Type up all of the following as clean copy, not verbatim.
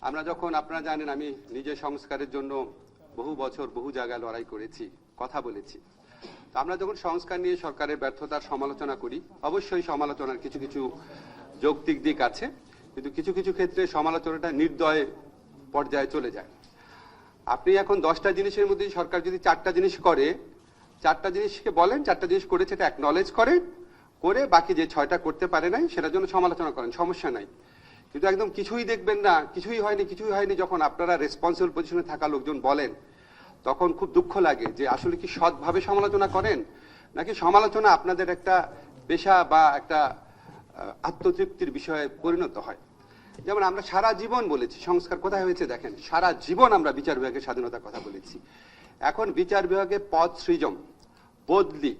আমরা যখন আপনারা জানেন আমি নিজে সংস্কারের জন্য বহু বছর বহু জায়গায় লড়াই করেছি, কথা বলেছি। তো আমরা যখন সংস্কার নিয়ে সরকারের ব্যর্থতার সমালোচনা করি, অবশ্যই সমালোচনার কিছু কিছু যৌক্তিক দিক আছে, কিন্তু কিছু কিছু ক্ষেত্রে সমালোচনাটা নির্দয় পর্যায়ে চলে যায়। আপনি এখন 10টা জিনিসের মধ্যে সরকার যদি 4টা জিনিস করে, 4টা জিনিসকে বলেন 4টা জিনিস করেছে এটা অ্যাকনলেজ করেন, করে বাকি যে 6টা করতে পারে নাই সেটার জন্য সমালোচনা করেন, সমস্যা নাই। কিন্তু একদম কিছুই দেখবেন না, কিছুই হয়নি যখন আপনারা রেসপন্সিবল পজিশনে থাকা লোকজন বলেন, তখন খুব দুঃখ লাগে যে আসলে কি সৎভাবে সমালোচনা করেন, নাকি সমালোচনা আপনাদের একটা পেশা বা একটা আত্মতৃপ্তির বিষয়ে পরিণত হয়। যেমন আমরা সারা জীবন বলেছি সংস্কার কোথায় হয়েছে দেখেন, সারা জীবন আমরা বিচার বিভাগের স্বাধীনতার কথা বলেছি। এখন বিচার বিভাগে পদ সৃজন, বদলি,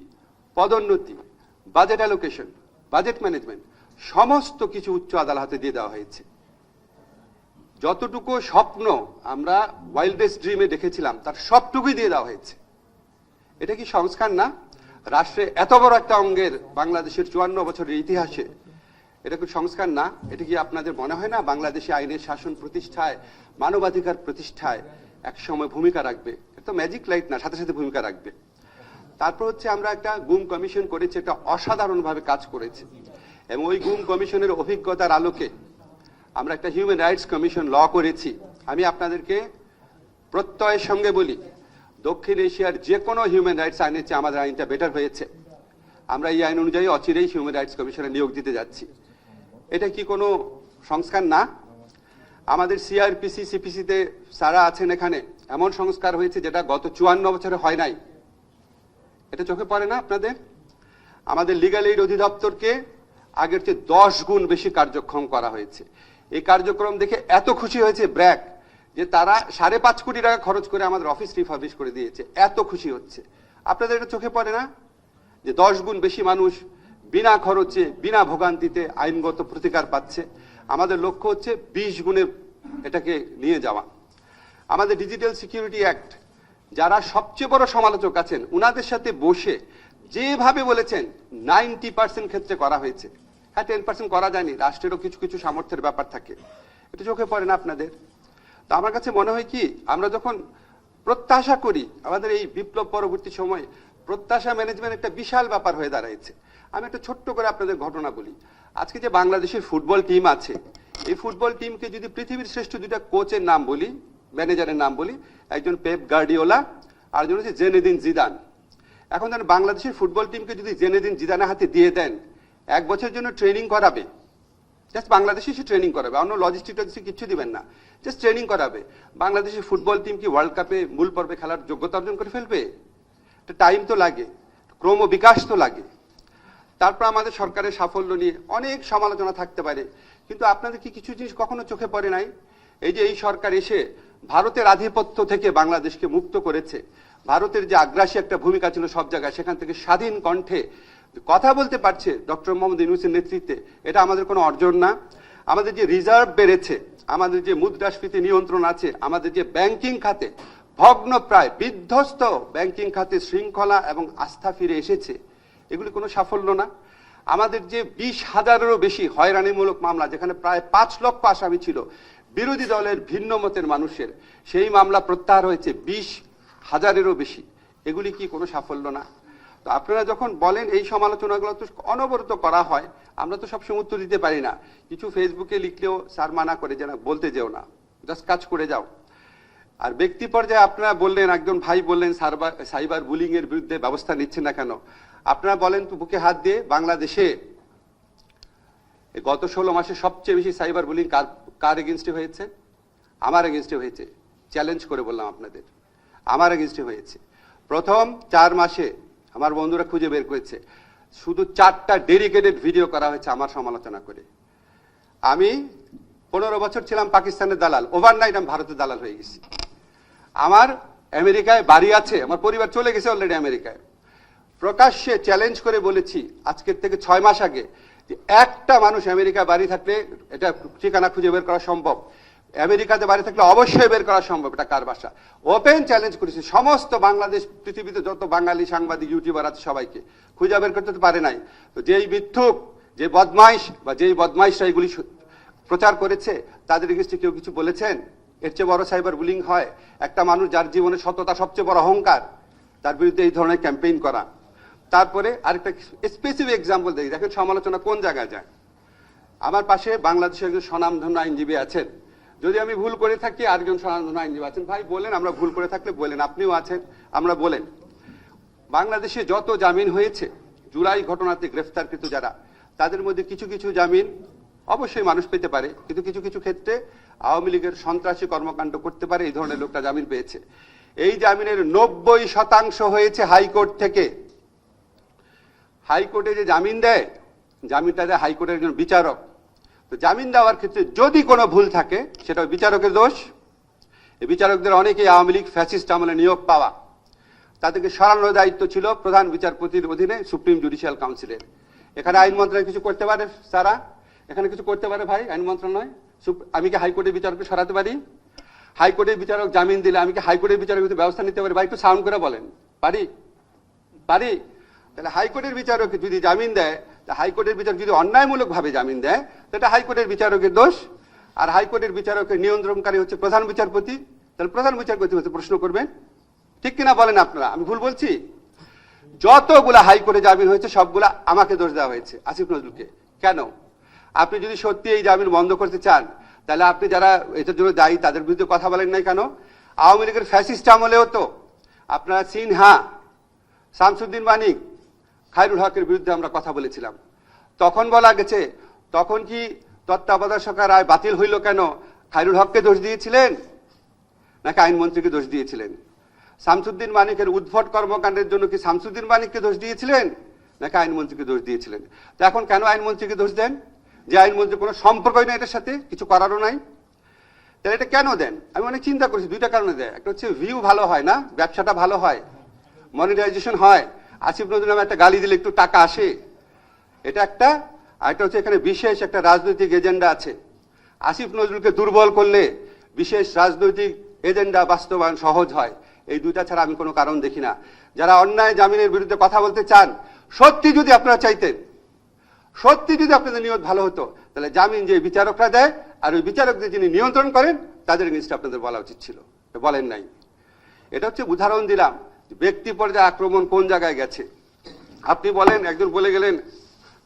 পদোন্নতি, বাজেট অ্যালোকেশন, বাজেট ম্যানেজমেন্ট সমস্ত কিছু উচ্চ আদালতে দিয়ে দেওয়া হয়েছে। যতটুকু স্বপ্ন আমরা ওয়াইল্ডেস্ট ড্রিমে দেখেছিলাম তার সবটুকুই দিয়ে দেওয়া হয়েছে। এটা কি সংস্কার না? রাষ্ট্রে এত বড় একটা অঙ্গের বাংলাদেশের 54 বছরের ইতিহাসে এটা কি সংস্কার না? এটা কি আপনাদের মনে হয় না বাংলাদেশে আইনের শাসন প্রতিষ্ঠায়, মানবাধিকার প্রতিষ্ঠায় এক সময় ভূমিকা রাখবে? এটা তো ম্যাজিক লাইট না, সাথে সাথে ভূমিকা রাখবে। তারপর হচ্ছে আমরা একটা গুম কমিশন করেছি, এটা অসাধারণভাবে কাজ করেছে, এবং ওই গুম কমিশনের অভিজ্ঞতার আলোকে আমরা একটা হিউম্যান রাইটস কমিশন ল করেছি। আমি আপনাদেরকে প্রত্যয়ের সঙ্গে বলি, দক্ষিণ এশিয়ার যে কোনো হিউম্যান রাইটস আইনের চেয়ে আমাদের আইনটা বেটার হয়েছে। আমরা এই আইন অনুযায়ী অচিরেই হিউম্যান রাইটস কমিশনে নিয়োগ দিতে যাচ্ছি। এটা কি কোনো সংস্কার না? আমাদের সিআরপিসি, সিপিসিতে সারা আছেন এখানে, এমন সংস্কার হয়েছে যেটা গত 54 বছরে হয় নাই। এটা চোখে পড়ে না আপনাদের? আমাদের লিগ্যাল এইড অধিদপ্তরকে আগের চেয়ে 10 গুণ বেশি কার্যক্ষম করা হয়েছে। এই কার্যক্রম দেখে এত খুশি হয়েছে ব্র্যাক, যে তারা 5.5 কোটি টাকা খরচ করে আমাদের অফিস রিফার্বিশ করে দিয়েছে, এত খুশি হচ্ছে। আপনাদের এটা চোখে পড়ে না যে 10 গুণ বেশি মানুষ বিনা খরচে, বিনা ভোগান্তিতে আইনগত প্রতিকার পাচ্ছে? আমাদের লক্ষ্য হচ্ছে 20 গুণে এটাকে নিয়ে যাওয়া। আমাদের ডিজিটাল সিকিউরিটি অ্যাক্ট, যারা সবচেয়ে বড় সমালোচক আছেন উনাদের সাথে বসে যেভাবে বলেছেন 90% ক্ষেত্রে করা হয়েছে। হ্যাঁ, 10% করা যায়নি, রাষ্ট্রেরও কিছু কিছু সামর্থ্যের ব্যাপার থাকে। এটা চোখে পড়ে না আপনাদের? তো আমার কাছে মনে হয় কি, আমরা যখন প্রত্যাশা করি, আমাদের এই বিপ্লব পরবর্তী সময় প্রত্যাশা ম্যানেজমেন্ট একটা বিশাল ব্যাপার হয়ে দাঁড়াইছে। আমি একটা ছোট্ট করে আপনাদের ঘটনা বলি। আজকে যে বাংলাদেশের ফুটবল টিম আছে, এই ফুটবল টিমকে যদি পৃথিবীর শ্রেষ্ঠ 2টা কোচের নাম বলি, ম্যানেজারের নাম বলি, একজন পেপ গার্ডিওলা আর একজন হচ্ছে জেনেদিন জিদান। এখন যেন বাংলাদেশের ফুটবল টিমকে যদি জেনেদিন জিদানের হাতে দিয়ে দেন, 1 বছরের জন্য ট্রেনিং করাবে, জাস্ট বাংলাদেশে সে ট্রেনিং করাবে, অন্য লজিস্টিক টজিস্টিক কিছু দিবেন না, জাস্ট ট্রেনিং করাবে। বাংলাদেশের ফুটবল টিম কি ওয়ার্ল্ড কাপে মূল পর্বে খেলার যোগ্যতা অর্জন করে ফেলবে? টাইম তো লাগে, ক্রম বিকাশ তো লাগে। তারপর আমাদের সরকারের সাফল্য নিয়ে অনেক সমালোচনা থাকতে পারে, কিন্তু আপনাদের কি কিছু জিনিস কখনো চোখে পড়ে নাই? এই যে এই সরকার এসে ভারতের আধিপত্য থেকে বাংলাদেশকে মুক্ত করেছে, ভারতের যে আগ্রাসী একটা ভূমিকা ছিল সব জায়গায়, সেখান থেকে স্বাধীন কণ্ঠে কথা বলতে পারছে ডক্টর মোহাম্মদ ইউনূসের নেতৃত্বে, এটা আমাদের কোনো অর্জন না? আমাদের যে রিজার্ভ বেড়েছে, আমাদের যে মুদ্রাস্ফীতি নিয়ন্ত্রণ আছে, আমাদের যে ব্যাংকিং খাতে ভগ্নপ্রায় বিধ্বস্ত ব্যাংকিং খাতে শৃঙ্খলা এবং আস্থা ফিরে এসেছে, এগুলি কোনো সাফল্য না? আমাদের যে 20,000-এরও বেশি হয়রানিমূলক মামলা, যেখানে প্রায় 5 লক্ষ আসামি ছিল বিরোধী দলের ভিন্ন মতের মানুষের, সেই মামলা প্রত্যাহার হয়েছে 20,000-এরও বেশি, এগুলি কি কোনো সাফল্য না? তো আপনারা যখন বলেন এই সমালোচনাগুলো তো অনবরত করা হয়, আমরা তো সবসময় উত্তর দিতে পারি না। কিছু ফেসবুকে লিখলেও স্যার মানা করে যে না, বলতে যেও না, জাস্ট কাজ করে যাও। আর ব্যক্তি পর্যায়ে আপনারা বললেন, একজন ভাই বললেন সাইবার বুলিং এর বিরুদ্ধে ব্যবস্থা নিচ্ছেন না কেন? আপনারা বলেন তো বুকে হাত দিয়ে, বাংলাদেশে গত 16 মাসে সবচেয়ে বেশি সাইবার বুলিং কার এগেনস্টে হয়েছে? আমার এগেনস্টে হয়েছে। চ্যালেঞ্জ করে বললাম আপনাদের, আমার এগেনস্টে হয়েছে। প্রথম 4 মাসে আমার বন্ধুরা খুঁজে বের করেছে, শুধু 4টা ডেডিকেটেড ভিডিও করা হয়েছে আমার সমালোচনা করে। আমি 15 বছর ছিলাম পাকিস্তানের দালাল, ওভারনাইট আমি ভারতের দালাল হয়ে গেছি। আমার আমেরিকায় বাড়ি আছে, আমার পরিবার চলে গেছে অলরেডি আমেরিকায়। প্রকাশ্যে চ্যালেঞ্জ করে বলেছি আজকের থেকে 6 মাস আগে, যে একটা মানুষ আমেরিকায় বাড়ি থাকলে, এটা ঠিকানা খুঁজে বের করা সম্ভব, আমেরিকাতে বাড়ি থাকলে অবশ্যই বের করা সম্ভব, এটা কার বাসা। ওপেন চ্যালেঞ্জ করেছি সমস্ত বাংলাদেশ, পৃথিবীতে যত বাঙালি সাংবাদিক ইউটিউবার আছে সবাইকে, খুঁজে বের করতে পারে নাই। তো যেই মিথ্যুক, যে বদমাইশ বা যেই বদমাইশরা এগুলি প্রচার করেছে তাদের এগেইনস্টে কেউ কিছু বলেছেন? এর চেয়ে বড় সাইবার বুলিং হয়? একটা মানুষ যার জীবনে সততা সবচেয়ে বড় অহংকার, তার বিরুদ্ধে এই ধরনের ক্যাম্পেইন করা। তারপরে আরেকটা স্পেসিফিক এক্সাম্পল দেখি, দেখেন সমালোচনা কোন জায়গায় যায়। আমার পাশে বাংলাদেশের একজন স্বনামধন্য আইনজীবী আছেন, যদি আমি ভুল করে থাকি আরেকজন স্বনামধন্য আইনজীবী আছেন, ভাই বলেন, আমরা ভুল করে থাকলে বলেন, আপনিও আছেন, আমরা বলেন। বাংলাদেশে যত জামিন হয়েছে জুলাই ঘটনাতে গ্রেফতারকৃত যারা, তাদের মধ্যে কিছু কিছু জামিন অবশ্যই মানুষ পেতে পারে, কিন্তু কিছু কিছু ক্ষেত্রে আওয়ামী লীগের সন্ত্রাসী কর্মকাণ্ড করতে পারে, এই ধরনের লোকটা জামিন পেয়েছে। এই জামিনের 90% হয়েছে হাইকোর্ট থেকে। হাইকোর্টে যে জামিন দেয়, জামিনটা দেয় হাইকোর্টের একজন বিচারক। তো জামিন দেওয়ার ক্ষেত্রে যদি কোনো ভুল থাকে সেটা বিচারকের দোষ। এই বিচারকদের অনেকেই আওয়ামী লীগ ফ্যাসিস্ট আমলে নিয়োগ পাওয়া, তাদেরকে সরানোর দায়িত্ব ছিল প্রধান বিচারপতির অধীনে সুপ্রিম জুডিশিয়াল কাউন্সিলের। এখানে আইন মন্ত্রণালয় কিছু করতে পারে? সারা এখানে কিছু করতে পারে ভাই আইন মন্ত্রণালয়? আমি কি হাইকোর্টের বিচারককে সরাতে পারি? হাইকোর্টের বিচারক জামিন দিলে আমি কি হাইকোর্টের বিচারক ব্যবস্থা নিতে পারি? ভাই একটু সাউন্ড করে বলেন, পারি? পারি? তাহলে হাইকোর্টের বিচারক যদি জামিন দেয়, হাইকোর্টের বিচারক যদি অন্যায়মূলক ভাবে জামিন দেয়, সেটা হাইকোর্টের বিচারকের দোষ। আর হাইকোর্টের বিচারকের নিয়ন্ত্রণকারী হচ্ছে প্রধান বিচারপতি, তাহলে প্রধান বিচারপতি হচ্ছে প্রশ্ন করবেন। ঠিক কিনা বলেন আপনারা? আমি ভুল বলছি? যতগুলা হাইকোর্টে জামিন হয়েছে সবগুলা আমাকে দোষ দেওয়া হয়েছে, আসিফ নজরুলকে। কেন? আপনি যদি সত্যি এই জামিন বন্ধ করতে চান, তাহলে আপনি যারা এটার জন্য দায়ী তাদের বিরুদ্ধে কথা বলেন নাই কেন? আওয়ামী লীগের ফ্যাসিস্ট আমলেও তো আপনারা সিনহা, শামসুদ্দিন মানিক, খায়রুল হকের বিরুদ্ধে আমরা কথা বলেছিলাম। তখন বলা গেছে, তখন কি তত্ত্বাবধায়ক সরকার রায় বাতিল হইল কেন? খায়রুল হককে দোষ দিয়েছিলেন নাকি আইনমন্ত্রীকে দোষ দিয়েছিলেন? শামসুদ্দিন মানিকের উদ্ভট কর্মকাণ্ডের জন্য কি শামসুদ্দিন মানিককে দোষ দিয়েছিলেন নাকি আইনমন্ত্রীকে দোষ দিয়েছিলেন? তো এখন কেন আইনমন্ত্রীকে দোষ দেন? যে আইনমন্ত্রী কোনো সম্পর্কই নেই এটার সাথে, কিছু করারও নাই, তাহলে এটা কেন দেন? আমি অনেক চিন্তা করেছি, দুইটা কারণে দেয়। একটা হচ্ছে ভিউ ভালো হয় না, ব্যবসাটা ভালো হয়, মনিটাইজেশন হয়, আসিফ নজরুল নামে একটা গালি দিলে একটু টাকা আসে, এটা একটা। আর একটা হচ্ছে এখানে বিশেষ একটা রাজনৈতিক এজেন্ডা আছে। আসিফ নজরুলকে দুর্বল করলে বিশেষ রাজনৈতিক এজেন্ডা বাস্তবায়ন সহজ হয়। এই দুইটা ছাড়া আমি কোনো কারণ দেখি না। যারা অন্যায় জামিনের বিরুদ্ধে কথা বলতে চান, সত্যি যদি আপনারা চাইতেন, সত্যি যদি আপনাদের নিয়ত ভালো হতো, তাহলে জামিন যে বিচারকরা দেয় আর ওই বিচারকদের যিনি নিয়ন্ত্রণ করেন তাদের এগেইনস্টে আপনাদের বলা উচিত ছিল, বলেন নাই। এটা হচ্ছে উদাহরণ দিলাম ব্যক্তি পর্যায়ে আক্রমণ কোন জায়গায় গেছে। আপনি বলেন, একজন বলে গেলেন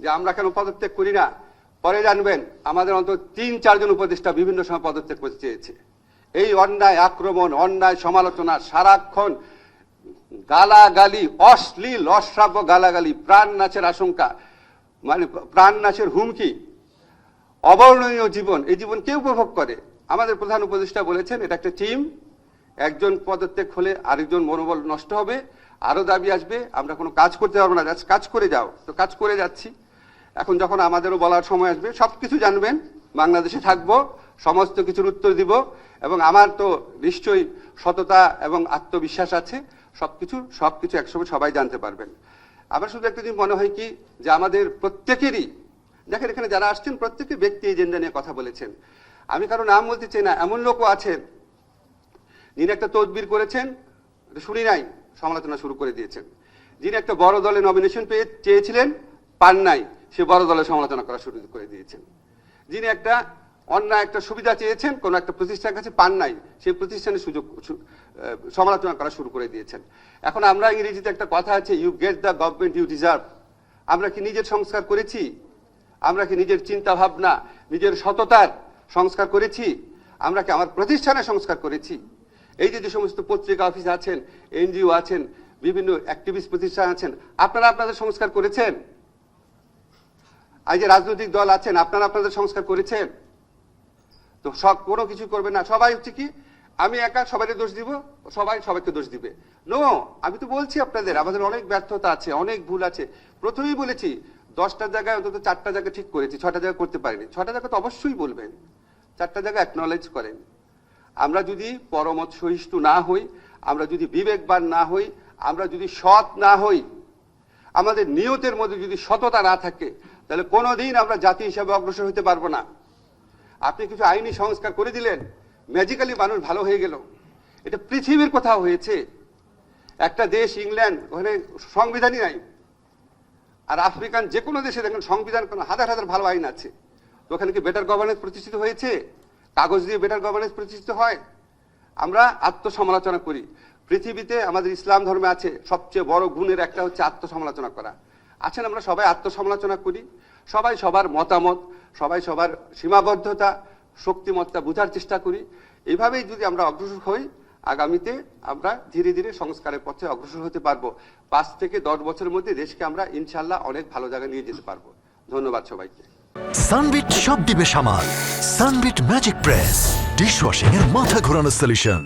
যে আমরা কেন পদত্যাগ করি না, পরে জানবেন আমাদের অন্তত 3-4 জন উপদেষ্টা বিভিন্ন সময় পদত্যাগ করতে চেয়েছে। এই অন্যায় আক্রমণ, অন্যায় সমালোচনা, সারাক্ষণ গালাগালি, অশ্লীল অশ্রাব্য গালাগালি, প্রাণ নাশের আশঙ্কা, মানে প্রাণ নাশের হুমকি, অবর্ণনীয় জীবন, এই জীবন কে উপভোগ করে? আমাদের প্রধান উপদেষ্টা বলেছেন এটা একটা টিম, একজন পদত্যাগ হলে আরেকজন মনোবল নষ্ট হবে, আরো দাবি আসবে, আমরা কোনো কাজ করতে পারবো না, কাজ করে যাও। তো কাজ করে যাচ্ছি। এখন যখন আমাদেরও বলার সময় আসবে, সবকিছু জানবেন, বাংলাদেশে থাকবো, সমস্ত কিছুর উত্তর দিব, এবং আমার তো নিশ্চয়ই সততা এবং আত্মবিশ্বাস আছে, সবকিছু একসময় সবাই জানতে পারবেন। আমার শুধু একটা জিনিস মনে হয় কি, যে আমাদের প্রত্যেকেরই, দেখেন এখানে যারা আসছেন প্রত্যেকে ব্যক্তি এজেন্ডা নিয়ে কথা বলেছেন। আমি কারো নাম বলতে চাই না, এমন লোকও আছেন যিনি একটা তদবির করেছেন, শুনি নাই, সমালোচনা শুরু করে দিয়েছেন। যিনি একটা বড় দলে নমিনেশন চেয়েছিলেন, পান নাই, সে বড় দলের সমালোচনা করা শুরু করে দিয়েছেন। যিনি একটা অন্যায় একটা সুবিধা চেয়েছেন কোন একটা প্রতিষ্ঠানের কাছে, পান নাই, সেই প্রতিষ্ঠানের সমালোচনা করা শুরু করে দিয়েছেন। এখন আমরা ইংরেজিতে একটা কথা আছে, you get the government you deserve. আমরা কি নিজের সংস্কার করেছি? আমরা কি নিজের চিন্তা ভাবনা, নিজের সততার সংস্কার করেছি? আমরা কি আমার প্রতিষ্ঠানের সংস্কার করেছি? এই যে সমস্ত পত্রিকা অফিস আছেন, এনজিও আছেন, বিভিন্ন অ্যাক্টিভিস্ট প্রতিষ্ঠান আছেন, আপনারা আপনাদের সংস্কার করেছেন? এই যে রাজনৈতিক দল আছেন, আপনারা আপনাদের সংস্কার করেছেন? তো সব কোনো কিছু করবে না, সবাই হচ্ছে কি আমি একা সবাইকে দোষ দিব, সবাই সবাইকে দোষ দিবে। নো, আমি তো বলছি আপনাদের আমাদের অনেক ব্যর্থতা আছে, অনেক ভুল আছে। প্রথমেই বলেছি 10টা জায়গায় অন্তত 4টা জায়গা ঠিক করেছি, 6টা জায়গা করতে পারিনি। 6টা জায়গা তো অবশ্যই বলবেন, 4টা জায়গা অ্যাকনলেজ করেন। আমরা যদি পরমত সহিষ্ণু না হই, আমরা যদি বিবেকবান না হই, আমরা যদি সৎ না হই, আমাদের নিয়তের মধ্যে যদি সততা না থাকে, তাহলে কোনোদিন আমরা জাতি হিসাবে অগ্রসর হতে পারবো না। আপনি কিছু আইনি সংস্কার করে দিলেন, ম্যাজিক্যালি মানুষ ভালো হয়ে গেল, এটা পৃথিবীর কোথাও হয়েছে? একটা দেশ ইংল্যান্ড, ওখানে সংবিধানই নাই। আর আফ্রিকান যে কোনো দেশে দেখেন সংবিধান, কোনো হাজার হাজার ভালো আইন আছে, তো ওখানে কি বেটার গভর্নেন্স প্রতিষ্ঠিত হয়েছে? কাগজ দিয়ে বেটার গভর্নেন্স প্রতিষ্ঠিত হয়? আমরা আত্মসমালোচনা করি। পৃথিবীতে আমাদের ইসলাম ধর্মে আছে সবচেয়ে বড় গুণের একটা হচ্ছে আত্মসমালোচনা করা। আছেন, আমরা সবাই আত্মসমালোচনা করি, সবাই সবার মতামত, সবাই সবার সীমাবদ্ধতা, শক্তিমত্তা বোঝার চেষ্টা করি। এইভাবেই যদি আমরা অগ্রসর হই, আগামীতে আমরা ধীরে ধীরে সংস্কারের পথে অগ্রসর হতে পারবো। 5 থেকে 10 বছরের মধ্যে দেশকে আমরা ইনশাল্লাহ অনেক ভালো জায়গায় নিয়ে যেতে পারবো। ধন্যবাদ সবাইকে। সানবিট সব দিবে সামাল। সানবিট ম্যাজিক প্রেস ডিশওয়াশিং এর মাথা ঘোরানো সলিউশন।